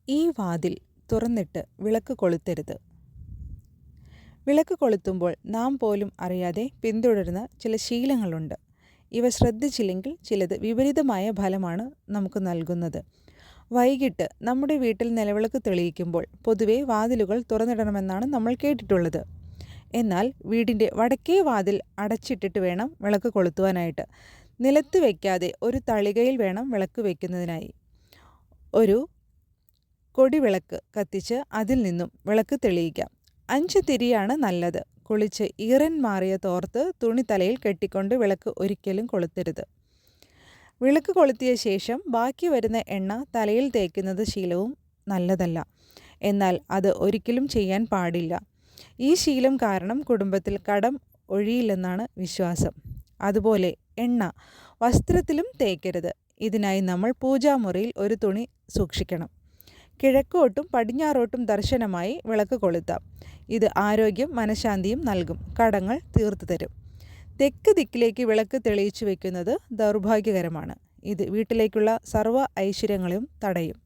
ഈ വാതിൽ തുറന്നിട്ട് വിളക്ക് കൊളുത്തരുത്. വിളക്ക് കൊളുത്തുമ്പോൾ നാം പോലും അറിയാതെ പിന്തുടരുന്ന ചില ശീലങ്ങളുണ്ട്. ഇവ ശ്രദ്ധിച്ചില്ലെങ്കിൽ ചിലത് വിപരീതമായ ഫലമാണ് നമുക്ക് നൽകുന്നത്. വൈകിട്ട് നമ്മുടെ വീട്ടിൽ നിലവിളക്ക് തെളിയിക്കുമ്പോൾ പൊതുവെ വാതിലുകൾ തുറന്നിടണമെന്നാണ് നമ്മൾ കേട്ടിട്ടുള്ളത്. എന്നാൽ വീടിൻ്റെ വടക്കേ വാതിൽ അടച്ചിട്ടിട്ട് വേണം വിളക്ക് കൊളുത്തുവാനായിട്ട്. നിലത്ത് വയ്ക്കാതെ ഒരു തളികയിൽ വേണം വിളക്ക് വയ്ക്കുന്നതിനായി. ഒരു കൊടിവിളക്ക് കത്തിച്ച് അതിൽ നിന്നും വിളക്ക് തെളിയിക്കാം. 5 തിരിയാണ് നല്ലത്. കുളിച്ച് ഈറൻ മാറിയ തോർത്ത് തുണി തലയിൽ കെട്ടിക്കൊണ്ട് വിളക്ക് ഒരിക്കലും കൊളുത്തരുത്. വിളക്ക് കൊളുത്തിയ ശേഷം ബാക്കി വരുന്ന എണ്ണ തലയിൽ തേക്കുന്നത് ശീലവും നല്ലതല്ല. എന്നാൽ അത് ഒരിക്കലും ചെയ്യാൻ പാടില്ല. ഈ ശീലം കാരണം കുടുംബത്തിൽ കടം ഒഴിയില്ലെന്നാണ് വിശ്വാസം. അതുപോലെ എണ്ണ വസ്ത്രത്തിലും തേക്കരുത്. ഇതിനായി നമ്മൾ പൂജാമുറിയിൽ ഒരു തുണി സൂക്ഷിക്കണം. കിഴക്കോട്ടും പടിഞ്ഞാറോട്ടും ദർശനമായി വിളക്ക് കൊളുത്താം. ഇത് ആരോഗ്യം മനഃശാന്തിയും നൽകും, കടങ്ങൾ തീർത്തു തരും. തെക്ക് ദിക്കിലേക്ക് വിളക്ക് തെളിയിച്ചു വയ്ക്കുന്നത് ദൗർഭാഗ്യകരമാണ്. ഇത് വീട്ടിലേക്കുള്ള സർവ്വ ഐശ്വര്യങ്ങളും തടയും.